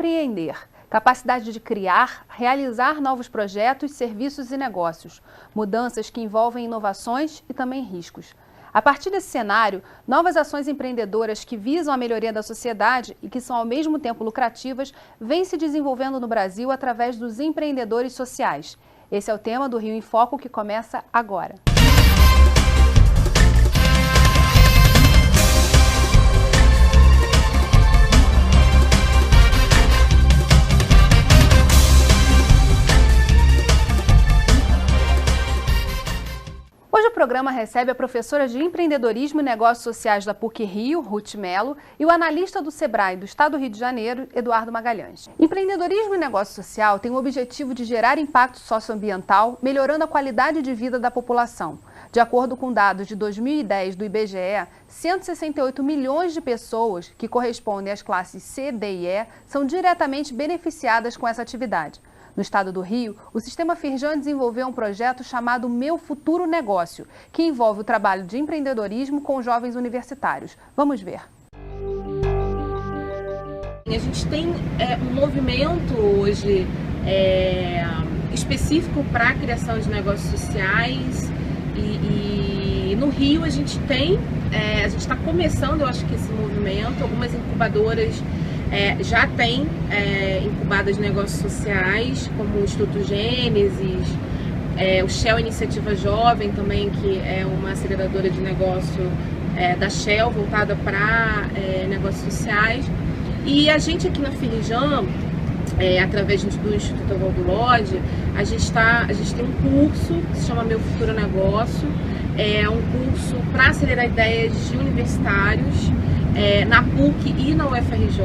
empreender, capacidade de criar, realizar novos projetos, serviços e negócios, mudanças que envolvem inovações e também riscos. A partir desse cenário, novas ações empreendedoras que visam a melhoria da sociedade e que são ao mesmo tempo lucrativas, vêm se desenvolvendo no Brasil através dos empreendedores sociais. Esse é o tema do Rio em Foco, que começa agora. Hoje o programa recebe a professora de Empreendedorismo e Negócios Sociais da PUC-Rio, Ruth Mello, e o analista do SEBRAE do Estado do Rio de Janeiro, Eduardo Magalhães. Empreendedorismo e negócio social tem o objetivo de gerar impacto socioambiental, melhorando a qualidade de vida da população. De acordo com dados de 2010 do IBGE, 168 milhões de pessoas, que correspondem às classes C, D e E, são diretamente beneficiadas com essa atividade. No estado do Rio, o Sistema Firjan desenvolveu um projeto chamado Meu Futuro Negócio, que envolve o trabalho de empreendedorismo com jovens universitários. Vamos ver. A gente tem um movimento hoje específico para a criação de negócios sociais e no Rio a gente está começando, eu acho que esse movimento, algumas incubadoras já tem incubadas negócios sociais, como o Instituto Gênesis, o Shell Iniciativa Jovem também, que é uma aceleradora de negócio da Shell, voltada para negócios sociais. E a gente aqui na Firjan, através do Instituto Evaldo Lodge, a gente tem um curso que se chama Meu Futuro Negócio, é um curso para acelerar ideias de universitários, na PUC e na UFRJ,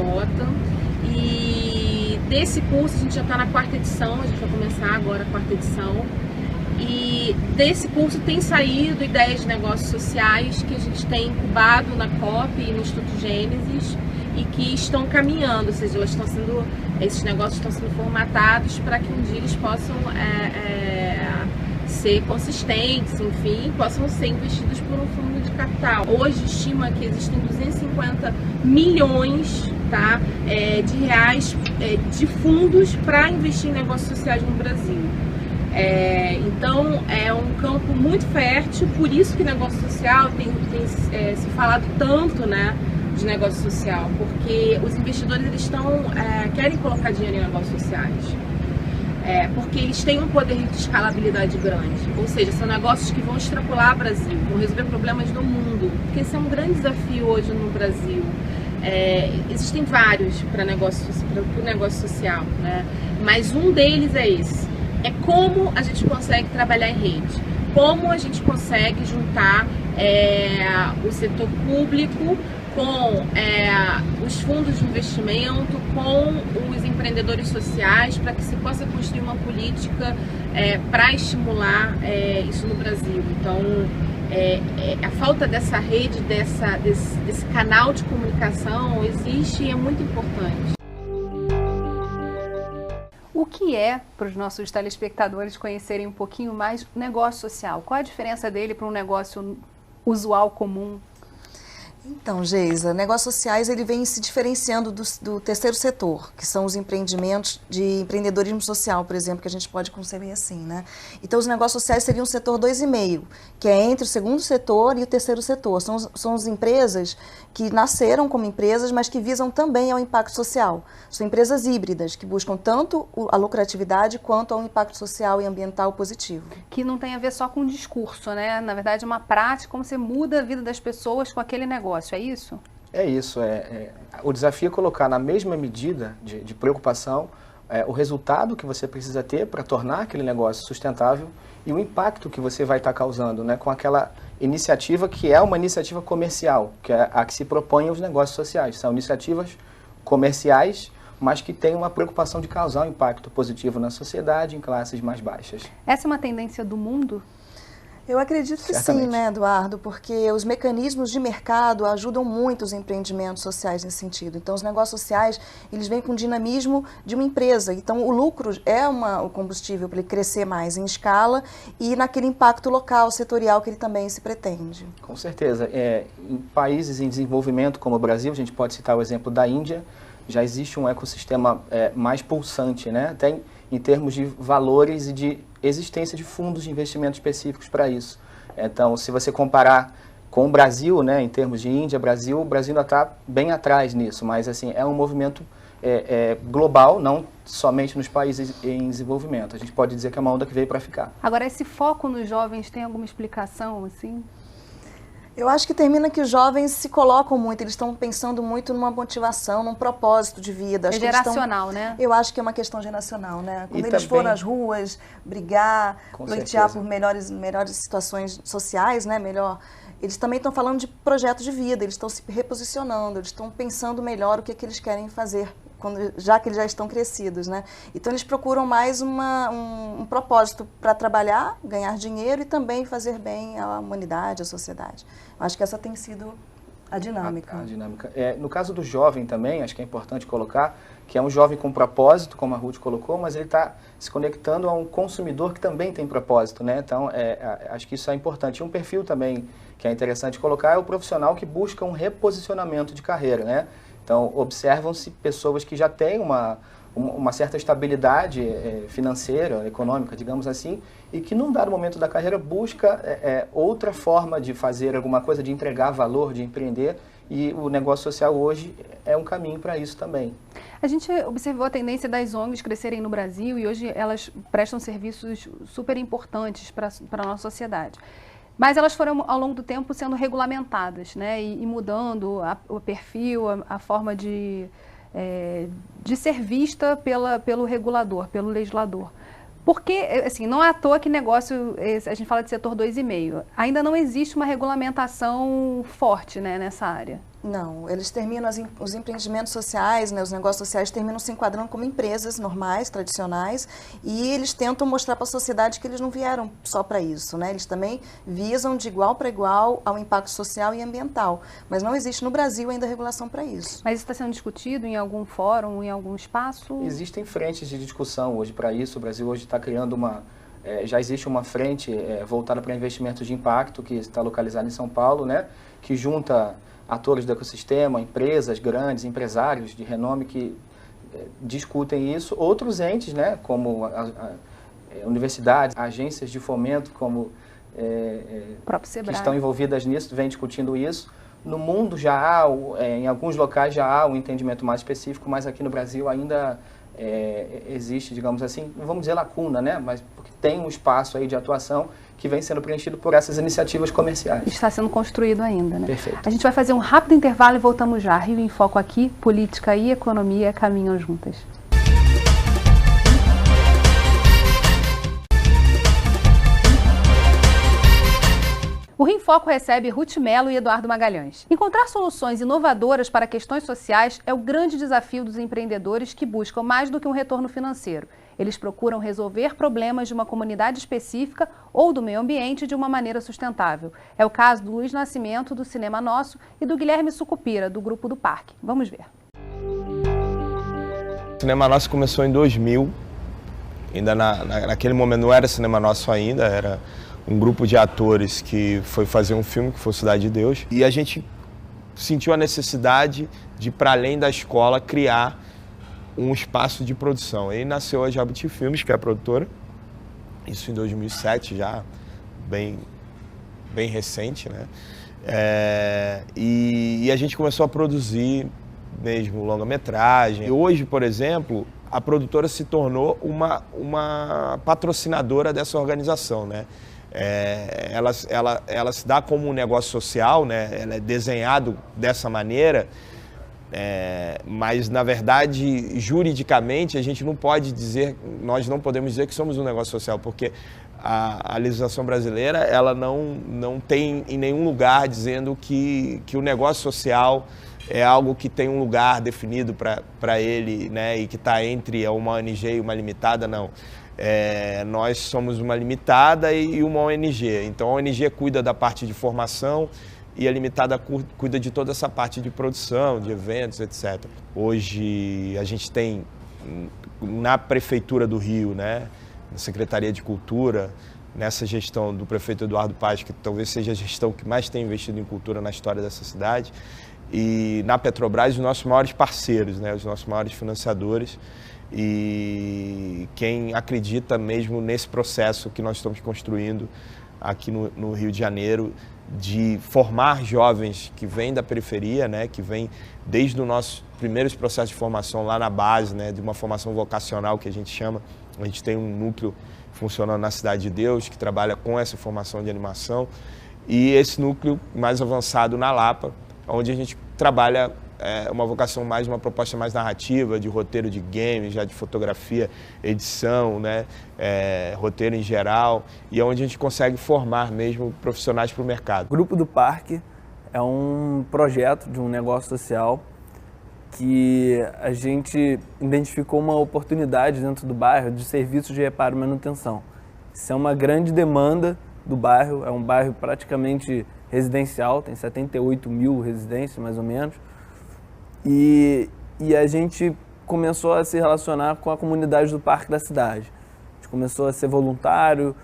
e desse curso a gente já está na 4ª edição, a gente vai começar agora a 4ª edição, e desse curso tem saído ideias de negócios sociais que a gente tem incubado na COP e no Instituto Gênesis e que estão caminhando, ou seja, esses negócios estão sendo formatados para que um dia eles possam ser consistentes, enfim, possam ser investidos por um fundo de capital. Hoje estima que existem 250 milhões de reais de fundos para investir em negócios sociais no Brasil. Então é um campo muito fértil, por isso que negócio social tem se falado tanto, né, de negócio social, porque os investidores querem colocar dinheiro em negócios sociais. Porque eles têm um poder de escalabilidade grande, ou seja, são negócios que vão extrapolar o Brasil, vão resolver problemas do mundo, porque esse é um grande desafio hoje no Brasil. Existem vários para o negócio social, né? Mas um deles é esse, como a gente consegue trabalhar em rede, como a gente consegue juntar o setor público com os fundos de investimento, com os empreendedores sociais, para que se possa construir uma política para estimular isso no Brasil. Então, a falta dessa rede, desse canal de comunicação existe e é muito importante. O que é, para os nossos telespectadores conhecerem um pouquinho mais, negócio social? Qual a diferença dele para um negócio usual, comum? Então, Geisa, negócios sociais ele vem se diferenciando do terceiro setor, que são os empreendimentos de empreendedorismo social, por exemplo, que a gente pode conceber assim, né? Então, os negócios sociais seriam o setor 2,5, que é entre o segundo setor e o terceiro setor. São as empresas que nasceram como empresas, mas que visam também ao impacto social. São empresas híbridas, que buscam tanto a lucratividade quanto ao impacto social e ambiental positivo. Que não tem a ver só com o discurso, né? Na verdade, é uma prática, como você muda a vida das pessoas com aquele negócio. É isso? É isso. O desafio é colocar na mesma medida de preocupação o resultado que você precisa ter para tornar aquele negócio sustentável e o impacto que você vai estar causando, né, com aquela iniciativa que é uma iniciativa comercial, que é a que se propõe aos negócios sociais. São iniciativas comerciais, mas que têm uma preocupação de causar um impacto positivo na sociedade, em classes mais baixas. Essa é uma tendência do mundo? Eu acredito que sim, né, Eduardo, porque os mecanismos de mercado ajudam muito os empreendimentos sociais nesse sentido. Então, os negócios sociais, eles vêm com o dinamismo de uma empresa. Então, o lucro é o combustível para ele crescer mais em escala e naquele impacto local, setorial que ele também se pretende. Com certeza. Em países em desenvolvimento como o Brasil, a gente pode citar o exemplo da Índia, já existe um ecossistema mais pulsante, né? Até em termos de valores e de existência de fundos de investimento específicos para isso. Então, se você comparar com o Brasil, né, em termos de Índia, Brasil, o Brasil ainda está bem atrás nisso, mas assim, é um movimento global, não somente nos países em desenvolvimento. A gente pode dizer que é uma onda que veio para ficar. Agora, esse foco nos jovens tem alguma explicação, assim? Eu acho que termina que os jovens se colocam muito, eles estão pensando muito numa motivação, num propósito de vida. É geracional, né? Eu acho que é uma questão geracional, né? Quando E eles também, forem às ruas, brigar, com pleitear certeza, por melhores situações sociais, né? Eles também estão falando de projetos de vida, eles estão se reposicionando, eles estão pensando melhor o que eles querem fazer, já que eles já estão crescidos, né? Então eles procuram mais um propósito para trabalhar, ganhar dinheiro e também fazer bem à humanidade, à sociedade. Acho que essa tem sido a dinâmica. A dinâmica. No caso do jovem também, acho que é importante colocar que é um jovem com propósito, como a Ruth colocou, mas ele está se conectando a um consumidor que também tem propósito, né? Então, acho que isso é importante. E um perfil também que é interessante colocar é o profissional que busca um reposicionamento de carreira, né? Então, observam-se pessoas que já têm uma certa estabilidade financeira, econômica, digamos assim, e que num dado momento da carreira busca outra forma de fazer alguma coisa, de entregar valor, de empreender, e o negócio social hoje é um caminho para isso também. A gente observou a tendência das ONGs crescerem no Brasil e hoje elas prestam serviços super importantes para a nossa sociedade. Mas elas foram, ao longo do tempo, sendo regulamentadas, né? E mudando o perfil, a forma de ser vista pelo regulador, pelo legislador. Porque, assim, não é à toa que negócio, a gente fala de setor 2,5, ainda não existe uma regulamentação forte, né, nessa área. Não, eles terminam, os empreendimentos sociais, né, os negócios sociais terminam se enquadrando como empresas normais, tradicionais, e eles tentam mostrar para a sociedade que eles não vieram só para isso, né? Eles também visam de igual para igual ao impacto social e ambiental, mas não existe no Brasil ainda regulação para isso. Mas isso está sendo discutido em algum fórum, em algum espaço? Existem frentes de discussão hoje para isso. O Brasil hoje está criando já existe uma frente voltada para investimentos de impacto, que está localizada em São Paulo, né? Que junta atores do ecossistema, empresas grandes, empresários de renome que discutem isso. Outros entes, né, como universidades, agências de fomento, como que estão envolvidas nisso, vêm discutindo isso. No mundo já há, em alguns locais já há um entendimento mais específico, mas aqui no Brasil ainda existe, digamos assim, não vamos dizer lacuna, né, mas porque tem um espaço aí de atuação que vem sendo preenchido por essas iniciativas comerciais. Está sendo construído ainda, né? Perfeito. A gente vai fazer um rápido intervalo e voltamos já. Rio em Foco aqui, política e economia caminham juntas. O Rio em Foco recebe Ruth Mello e Eduardo Magalhães. Encontrar soluções inovadoras para questões sociais é o grande desafio dos empreendedores que buscam mais do que um retorno financeiro. Eles procuram resolver problemas de uma comunidade específica ou do meio ambiente de uma maneira sustentável. É o caso do Luiz Nascimento, do Cinema Nosso, e do Guilherme Sucupira, do Grupo do Parque. Vamos ver. O Cinema Nosso começou em 2000, ainda naquele momento não era Cinema Nosso ainda, era um grupo de atores que foi fazer um filme que foi Cidade de Deus. E a gente sentiu a necessidade de, para além da escola, criar um espaço de produção. Aí nasceu a Jabuti Filmes, que é a produtora, isso em 2007 já, bem recente, né? E a gente começou a produzir mesmo longa-metragem. E hoje, por exemplo, a produtora se tornou uma patrocinadora dessa organização, né? Ela se dá como um negócio social, né? Ela é desenhado dessa maneira, mas na verdade, juridicamente, a gente não pode dizer, nós não podemos dizer que somos um negócio social, porque a legislação brasileira ela não tem em nenhum lugar dizendo que o negócio social é algo que tem um lugar definido para ele, né? E que está entre uma ONG e uma limitada, não. Nós somos uma limitada e uma ONG. Então a ONG cuida da parte de formação e a limitada cuida de toda essa parte de produção, de eventos, etc. Hoje a gente tem na Prefeitura do Rio, né, na Secretaria de Cultura, nessa gestão do prefeito Eduardo Paes, que talvez seja a gestão que mais tem investido em cultura na história dessa cidade, e na Petrobras os nossos maiores parceiros, né, os nossos maiores financiadores e quem acredita mesmo nesse processo que nós estamos construindo aqui no Rio de Janeiro, de formar jovens que vêm da periferia, né, que vêm desde os nossos primeiros processos de formação lá na base, né, de uma formação vocacional que a gente chama. A gente tem um núcleo funcionando na Cidade de Deus, que trabalha com essa formação de animação, e esse núcleo mais avançado na Lapa, onde a gente trabalha uma vocação mais, uma proposta mais narrativa, de roteiro de games, já de fotografia, edição, né, roteiro em geral, e é onde a gente consegue formar mesmo profissionais para o mercado. O Grupo do Parque é um projeto de um negócio social que a gente identificou uma oportunidade dentro do bairro de serviços de reparo e manutenção. Isso é uma grande demanda do bairro, é um bairro praticamente residencial, tem 78 mil residências mais ou menos, e a gente começou a se relacionar com a comunidade do Parque da cidade. A gente começou a ser voluntário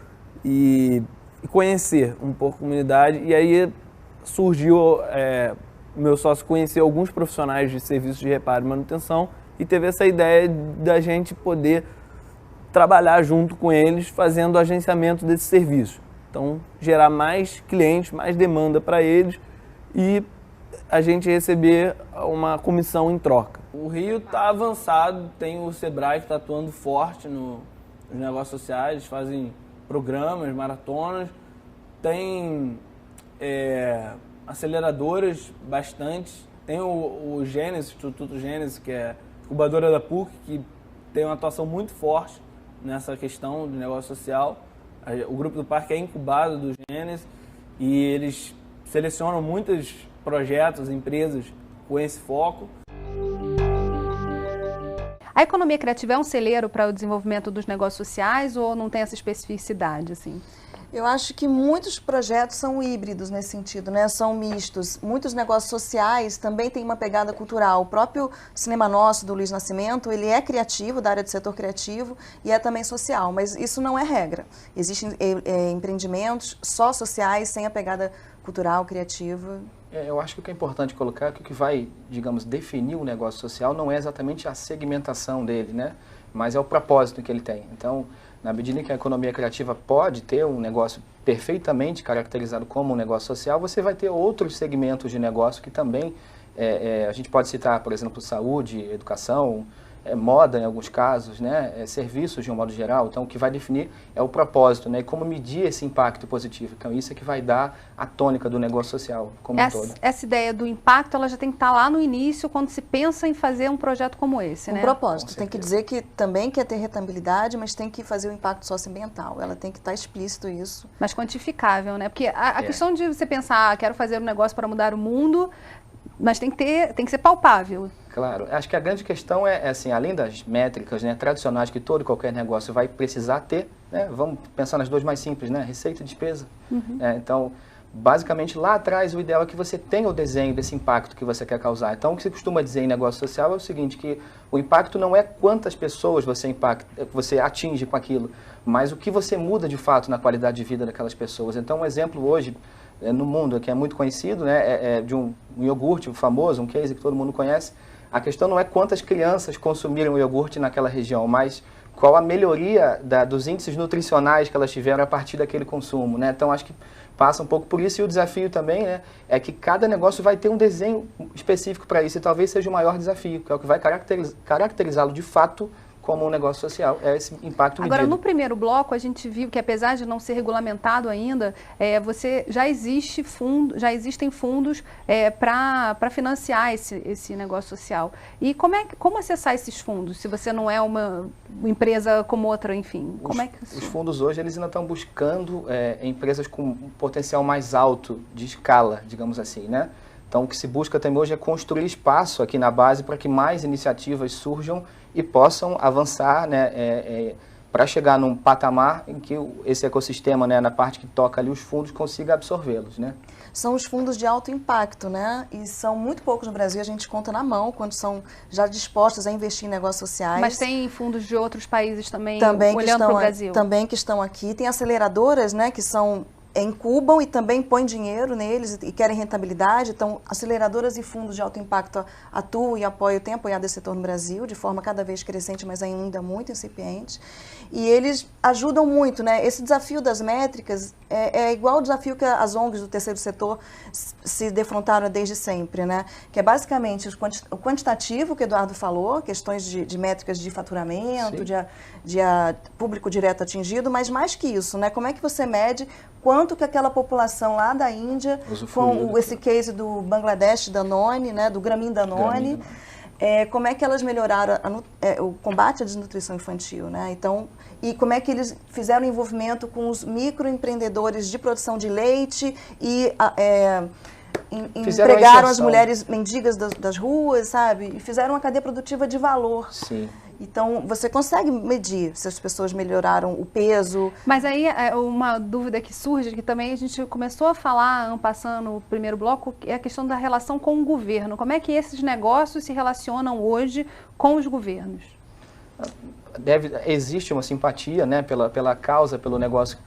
e conhecer um pouco a comunidade, e aí surgiu, meu sócio conheceu alguns profissionais de serviços de reparo e manutenção e teve essa ideia da gente poder trabalhar junto com eles fazendo o agenciamento desse serviço. Então, gerar mais clientes, mais demanda para eles e a gente receber uma comissão em troca. O Rio está avançado, tem o Sebrae que está atuando forte nos negócios sociais, eles fazem programas, maratonas, tem aceleradoras bastante, tem o Gênesis, Instituto Gênesis, que é incubadora da PUC, que tem uma atuação muito forte nessa questão de negócio social. O Grupo do Parque é incubado do Gênesis e eles selecionam muitos projetos, empresas com esse foco. A economia criativa é um celeiro para o desenvolvimento dos negócios sociais ou não tem essa especificidade, assim? Eu acho que muitos projetos são híbridos nesse sentido, né? São mistos. Muitos negócios sociais também têm uma pegada cultural. O próprio Cinema Nosso, do Luiz Nascimento, ele é criativo, da área do setor criativo, e é também social, mas isso não é regra. Existem empreendimentos só sociais, sem a pegada cultural, criativa. Eu acho que o que é importante colocar é que o que vai, digamos, definir o negócio social não é exatamente a segmentação dele, né? Mas é o propósito que ele tem. Então, na medida em que a economia criativa pode ter um negócio perfeitamente caracterizado como um negócio social, você vai ter outros segmentos de negócio que também, a gente pode citar, por exemplo, saúde, educação, moda em alguns casos, né, serviços de um modo geral. Então, o que vai definir é o propósito, né, e como medir esse impacto positivo. Então, isso é que vai dar a tônica do negócio social como um todo. Essa ideia do impacto, ela já tem que estar lá no início, quando se pensa em fazer um projeto como esse, né? Um propósito. Tem que dizer que também quer ter rentabilidade, mas tem que fazer o impacto socioambiental. Ela tem que estar explícito isso. Mas quantificável, né? Porque a questão de você pensar, quero fazer um negócio para mudar o mundo, mas tem que ser palpável. Claro. Acho que a grande questão é assim, além das métricas, né, tradicionais que todo e qualquer negócio vai precisar ter, né, vamos pensar nas duas mais simples, né, receita e despesa. Então, basicamente, lá atrás, o ideal é que você tenha o desenho desse impacto que você quer causar. Então, o que se costuma dizer em negócio social é o seguinte, que o impacto não é quantas pessoas você atinge com aquilo, mas o que você muda de fato na qualidade de vida daquelas pessoas. Então, um exemplo hoje, no mundo, que é muito conhecido, né, de um iogurte famoso, um case que todo mundo conhece. A questão não é quantas crianças consumiram o iogurte naquela região, mas qual a melhoria dos índices nutricionais que elas tiveram a partir daquele consumo, né? Então, acho que passa um pouco por isso, e o desafio também, né, é que cada negócio vai ter um desenho específico para isso, e talvez seja o maior desafio, que é o que vai caracterizá-lo de fato como um negócio social, é esse impacto medido. Agora, no primeiro bloco, a gente viu que, apesar de não ser regulamentado ainda, já existem fundos para financiar esse negócio social. E como acessar esses fundos, se você não é uma empresa como outra, enfim? Os fundos hoje, eles ainda estão buscando empresas com um potencial mais alto de escala, digamos assim, né? Então, o que se busca também hoje é construir espaço aqui na base para que mais iniciativas surjam e possam avançar, né, para chegar num patamar em que esse ecossistema, né, na parte que toca ali os fundos, consiga absorvê-los, né? São os fundos de alto impacto, né? E são muito poucos no Brasil, a gente conta na mão quando são já dispostos a investir em negócios sociais. Mas tem fundos de outros países também olhando para o Brasil? Também que estão aqui. Tem aceleradoras, né, que são incubam e também põem dinheiro neles e querem rentabilidade. Então, aceleradoras e fundos de alto impacto atuam e apoiam, têm apoiado esse setor no Brasil de forma cada vez crescente, mas ainda muito incipiente. E eles ajudam muito, né? Esse desafio das métricas é igual ao desafio que as ONGs do terceiro setor se defrontaram desde sempre, né? Que é basicamente o quantitativo que o Eduardo falou, questões de métricas de faturamento, de público direto atingido, mas mais que isso, né? Como é que você mede quanto que aquela população lá da Índia, com esse case do Bangladesh Danone, né? Do Grameen Danone, como é que elas melhoraram o combate à desnutrição infantil, né? Então, e como é que eles fizeram envolvimento com os microempreendedores de produção de leite e empregaram as mulheres mendigas das ruas, sabe? E fizeram uma cadeia produtiva de valor. Sim. Então, você consegue medir se as pessoas melhoraram o peso. Mas aí, uma dúvida que surge, que também a gente começou a falar, passando no primeiro bloco, é a questão da relação com o governo. Como é que esses negócios se relacionam hoje com os governos? Existe uma simpatia, né, pela causa, pelo negócio,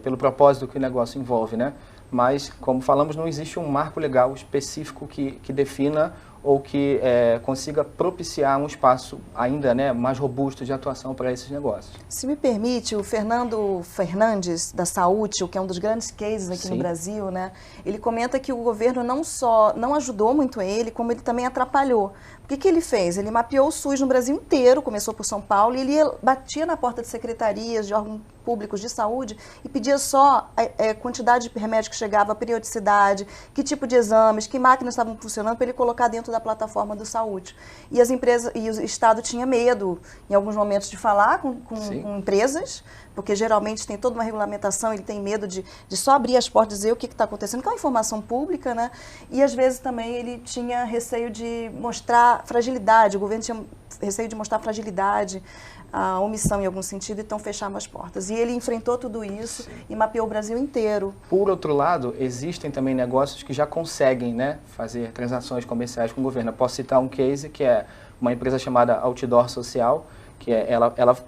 pelo propósito que o negócio envolve, né? Mas, como falamos, não existe um marco legal específico que defina ou que consiga propiciar um espaço ainda, né, mais robusto de atuação para esses negócios. Se me permite, o Fernando Fernandes, da Saúde, que é um dos grandes cases aqui no Brasil, né, ele comenta que o governo não só não ajudou muito ele, como ele também atrapalhou. O que ele fez? Ele mapeou o SUS no Brasil inteiro, começou por São Paulo, e ele batia na porta de secretarias, de órgãos públicos de saúde e pedia só a quantidade de remédio que chegava, a periodicidade, que tipo de exames, que máquinas estavam funcionando para ele colocar dentro da plataforma do Saúde. E as empresas, e o Estado tinha medo, em alguns momentos, de falar com empresas, porque geralmente tem toda uma regulamentação, ele tem medo de só abrir as portas e dizer o que está acontecendo, que é uma informação pública, né? E às vezes também ele tinha receio de mostrar fragilidade, o governo tinha receio de mostrar fragilidade, a omissão em algum sentido, então fechavam as portas. E ele enfrentou tudo isso e mapeou o Brasil inteiro. Por outro lado, existem também negócios que já conseguem, né, fazer transações comerciais com o governo. Eu posso citar um case que é uma empresa chamada Outdoor Social, que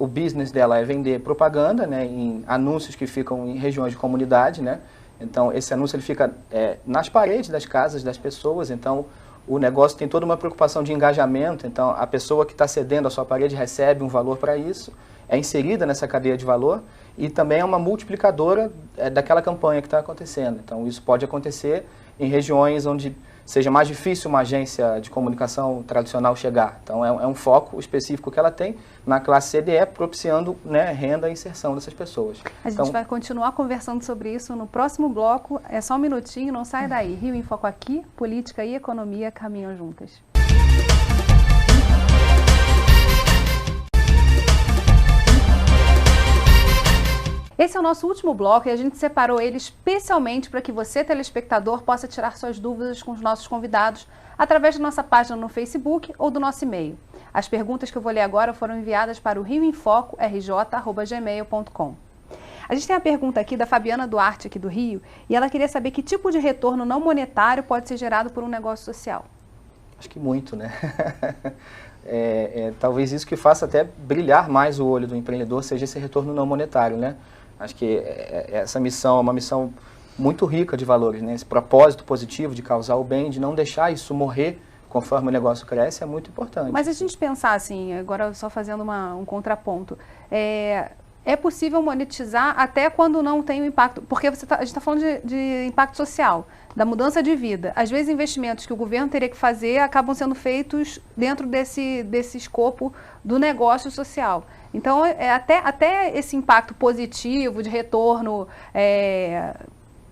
o business dela é vender propaganda, né, em anúncios que ficam em regiões de comunidade, né? Então, esse anúncio ele fica nas paredes das casas das pessoas, então o negócio tem toda uma preocupação de engajamento, então a pessoa que está cedendo a sua parede recebe um valor para isso, é inserida nessa cadeia de valor e também é uma multiplicadora daquela campanha que está acontecendo. Então isso pode acontecer em regiões onde seja mais difícil uma agência de comunicação tradicional chegar. Então é um foco específico que ela tem na classe CDE, propiciando, né, renda e inserção dessas pessoas. A gente vai continuar conversando sobre isso no próximo bloco. É só um minutinho, não sai daí. Rio em Foco aqui, política e economia caminham juntas. Esse é o nosso último bloco e a gente separou ele especialmente para que você, telespectador, possa tirar suas dúvidas com os nossos convidados através da nossa página no Facebook ou do nosso e-mail. As perguntas que eu vou ler agora foram enviadas para o rioemfoco@rj.gmail.com. A gente tem a pergunta aqui da Fabiana Duarte, aqui do Rio, e ela queria saber que tipo de retorno não monetário pode ser gerado por um negócio social. Acho que muito, né? Talvez isso que faça até brilhar mais o olho do empreendedor seja esse retorno não monetário, né? Acho que essa missão é uma missão muito rica de valores, né? Esse propósito positivo de causar o bem, de não deixar isso morrer conforme o negócio cresce, é muito importante. Mas a gente pensar assim, agora só fazendo um contraponto, é possível monetizar até quando não tem o impacto, porque a gente está falando de impacto social, da mudança de vida. Às vezes investimentos que o governo teria que fazer acabam sendo feitos dentro desse escopo do negócio social. Então, até esse impacto positivo de retorno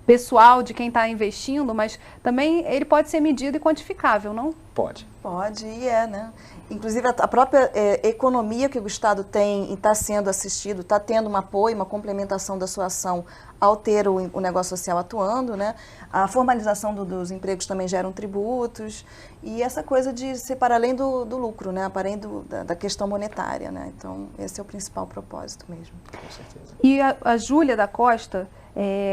pessoal de quem está investindo, mas também ele pode ser medido e quantificável, não? Pode. Pode, e né? Inclusive, a própria economia que o Estado tem e está sendo assistido, está tendo um apoio, uma complementação da sua ação ao ter o negócio social atuando, né? A formalização dos empregos também geram tributos e essa coisa de ser para além do lucro, né? Para além da questão monetária, né? Então, esse é o principal propósito mesmo. Com certeza. E a Júlia da Costa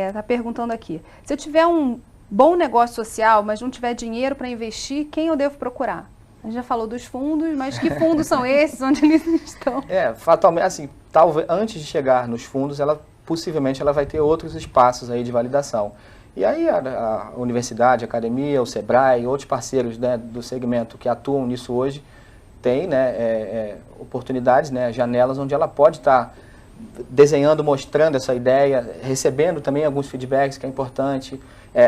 está perguntando aqui, se eu tiver um bom negócio social, mas não tiver dinheiro para investir, quem eu devo procurar? A gente já falou dos fundos, mas que fundos são esses? Onde eles estão? Fatalmente, assim, talvez antes de chegar nos fundos, ela possivelmente ela vai ter outros espaços aí de validação. E aí a universidade, a academia, o Sebrae, outros parceiros, né, do segmento que atuam nisso hoje, tem, né, oportunidades, né, janelas onde ela pode estar desenhando, mostrando essa ideia, recebendo também alguns feedbacks, que é importante.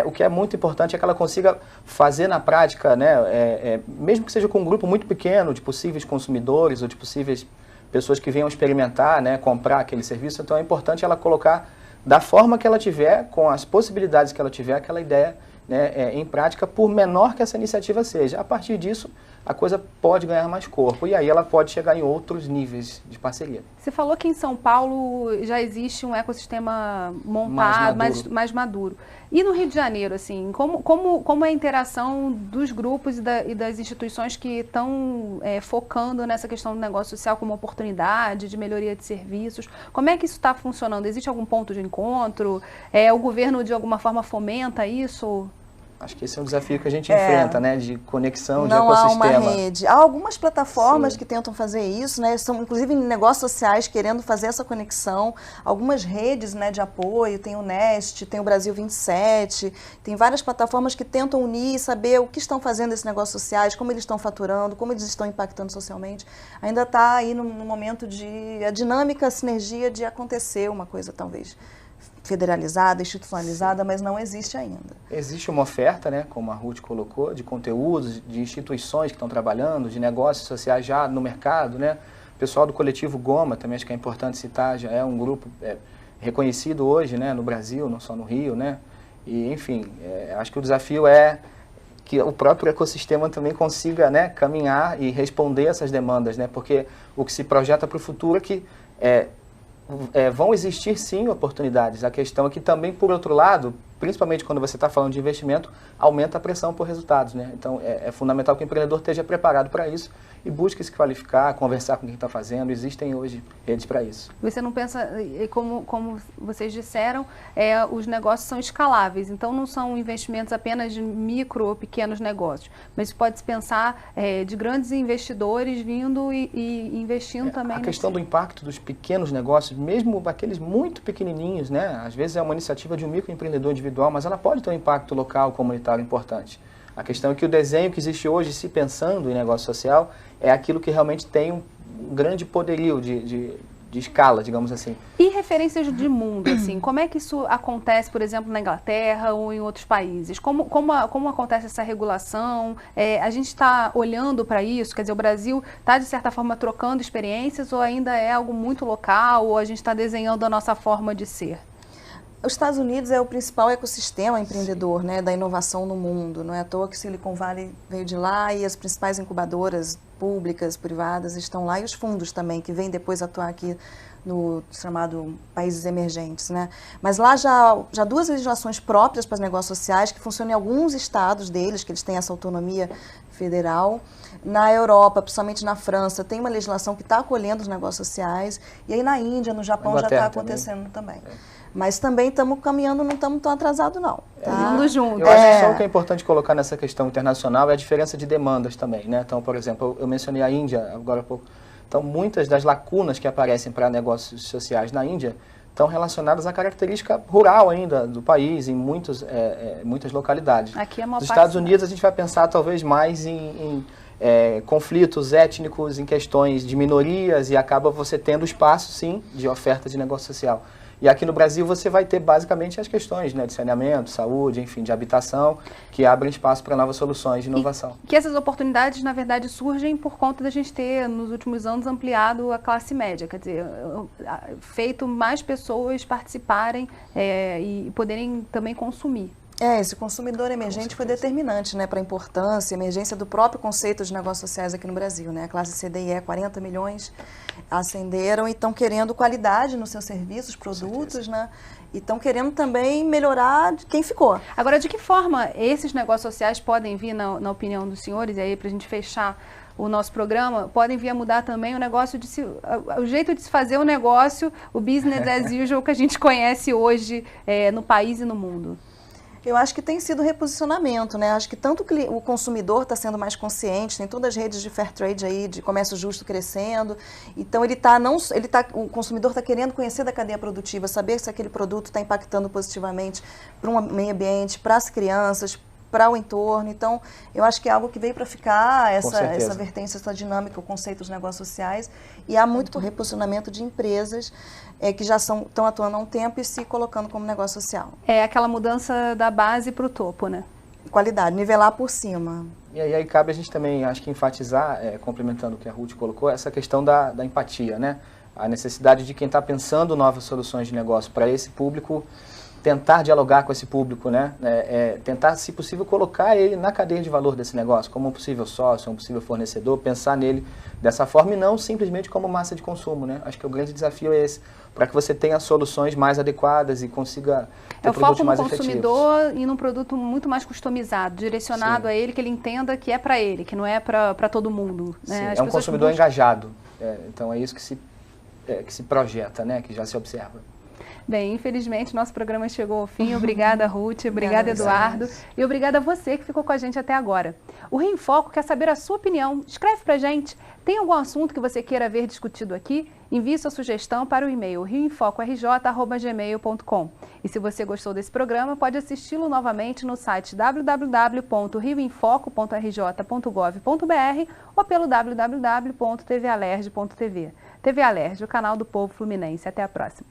O que é muito importante é que ela consiga fazer na prática, né, mesmo que seja com um grupo muito pequeno de possíveis consumidores ou de possíveis pessoas que venham experimentar, né, comprar aquele serviço. Então é importante ela colocar da forma que ela tiver, com as possibilidades que ela tiver, aquela ideia, né, em prática, por menor que essa iniciativa seja. A partir disso, a coisa pode ganhar mais corpo e aí ela pode chegar em outros níveis de parceria. Você falou que em São Paulo já existe um ecossistema montado, mais maduro. E no Rio de Janeiro, assim, como é a interação dos grupos e das instituições que estão focando nessa questão do negócio social como oportunidade, de melhoria de serviços? Como é que isso está funcionando? Existe algum ponto de encontro? O governo, de alguma forma, fomenta isso? Acho que esse é um desafio que a gente enfrenta, né, de conexão, de não ecossistema. Há uma rede. Há algumas plataformas que tentam fazer isso, né, são inclusive negócios sociais querendo fazer essa conexão. Algumas redes, né, de apoio, tem o Nest, tem o Brasil 27, tem várias plataformas que tentam unir e saber o que estão fazendo esses negócios sociais, como eles estão faturando, como eles estão impactando socialmente. Ainda está aí no momento de a dinâmica, a sinergia de acontecer uma coisa talvez federalizada, institucionalizada, mas não existe ainda. Existe uma oferta, né, como a Ruth colocou, de conteúdos, de instituições que estão trabalhando, de negócios sociais já no mercado, né? O pessoal do coletivo Goma, também acho que é importante citar, já é um grupo reconhecido hoje, né, no Brasil, não só no Rio, né? E, enfim, acho que o desafio é que o próprio ecossistema também consiga, né, caminhar e responder essas demandas, né? Porque o que se projeta para o futuro é que vão existir sim oportunidades. A questão é que também, por outro lado, principalmente quando você está falando de investimento, aumenta a pressão por resultados, né? Então é fundamental que o empreendedor esteja preparado para isso e busque se qualificar, conversar com quem está fazendo. Existem hoje redes para isso. Você não pensa, como vocês disseram, os negócios são escaláveis, então não são investimentos apenas de micro ou pequenos negócios, mas pode-se pensar de grandes investidores vindo e investindo também. A questão do impacto dos pequenos negócios, mesmo aqueles muito pequenininhos, né? Às vezes é uma iniciativa de um microempreendedor individual, mas ela pode ter um impacto local, comunitário importante. A questão é que o desenho que existe hoje, se pensando em negócio social, é aquilo que realmente tem um grande poderio de escala, digamos assim. E referências de mundo, assim, como é que isso acontece, por exemplo, na Inglaterra ou em outros países? Como acontece essa regulação? A gente está olhando para isso? Quer dizer, o Brasil está, de certa forma, trocando experiências ou ainda é algo muito local ou a gente está desenhando a nossa forma de ser? Os Estados Unidos é o principal ecossistema empreendedor, né, da inovação no mundo. Não é à toa que Silicon Valley veio de lá e as principais incubadoras públicas, privadas estão lá e os fundos também, que vêm depois atuar aqui no chamado países emergentes, né? Mas lá já duas legislações próprias para os negócios sociais que funcionam em alguns estados deles, que eles têm essa autonomia federal. Na Europa, principalmente na França, tem uma legislação que está acolhendo os negócios sociais. E aí na Índia, no Japão, já está acontecendo também. Mas também estamos caminhando, não estamos tão atrasados, não. Tá? Indo junto. Eu acho que só o que é importante colocar nessa questão internacional é a diferença de demandas também, né? Então, por exemplo, eu mencionei a Índia agora há pouco. Então, muitas das lacunas que aparecem para negócios sociais na Índia estão relacionadas à característica rural ainda do país, em muitas localidades. Aqui é uma Nos Estados Unidos, a gente vai pensar talvez mais em conflitos étnicos, em questões de minorias, e acaba você tendo espaço, sim, de oferta de negócio social. E aqui no Brasil você vai ter basicamente as questões, né, de saneamento, saúde, enfim, de habitação, que abrem espaço para novas soluções de inovação. E que essas oportunidades, na verdade, surgem por conta da gente ter, nos últimos anos, ampliado a classe média, quer dizer, feito mais pessoas participarem e poderem também consumir. Esse consumidor emergente foi determinante, né, para a importância, emergência do próprio conceito de negócios sociais aqui no Brasil, né? A classe CDE, 40 milhões ascenderam e estão querendo qualidade nos seus serviços, produtos, né? E estão querendo também melhorar de quem ficou. Agora, de que forma esses negócios sociais podem vir, na opinião dos senhores, e aí para a gente fechar o nosso programa, podem vir a mudar também o jeito de se fazer o negócio, o business as usual que a gente conhece hoje no país e no mundo? Eu acho que tem sido reposicionamento, né? Acho que tanto o consumidor está sendo mais consciente, tem todas as redes de fair trade aí, de comércio justo crescendo. Então o consumidor está querendo conhecer da cadeia produtiva, saber se aquele produto está impactando positivamente para o meio ambiente, para as crianças, para o entorno. Então, eu acho que é algo que veio para ficar, essa vertência, essa dinâmica, o conceito dos negócios sociais. E há muito reposicionamento de empresas que já estão atuando há um tempo e se colocando como negócio social. É aquela mudança da base para o topo, né? Qualidade, nivelar por cima. E aí cabe a gente também, acho que enfatizar, complementando o que a Ruth colocou, essa questão da empatia, né? A necessidade de quem está pensando novas soluções de negócio para esse público, tentar dialogar com esse público, né? Tentar, se possível, colocar ele na cadeia de valor desse negócio, como um possível sócio, um possível fornecedor, pensar nele dessa forma e não simplesmente como massa de consumo, né? Acho que o grande desafio é esse, para que você tenha soluções mais adequadas e consiga ter produtos mais efetivos. É o foco no consumidor e num produto muito mais customizado, direcionado a ele, que ele entenda que é para ele, que não é para todo mundo. Né? É um consumidor engajado, então é isso que se projeta, né? Que já se observa. Bem, infelizmente, nosso programa chegou ao fim. Obrigada, Ruth. Obrigada, Eduardo. E obrigada a você que ficou com a gente até agora. O Rio em Foco quer saber a sua opinião. Escreve pra gente. Tem algum assunto que você queira ver discutido aqui? Envie sua sugestão para o e-mail rioemfocorj@gmail.com. E se você gostou desse programa, pode assisti-lo novamente no site www.rioemfoco.rj.gov.br ou pelo www.tvalerj.tv. TV Alerj, o canal do povo fluminense. Até a próxima.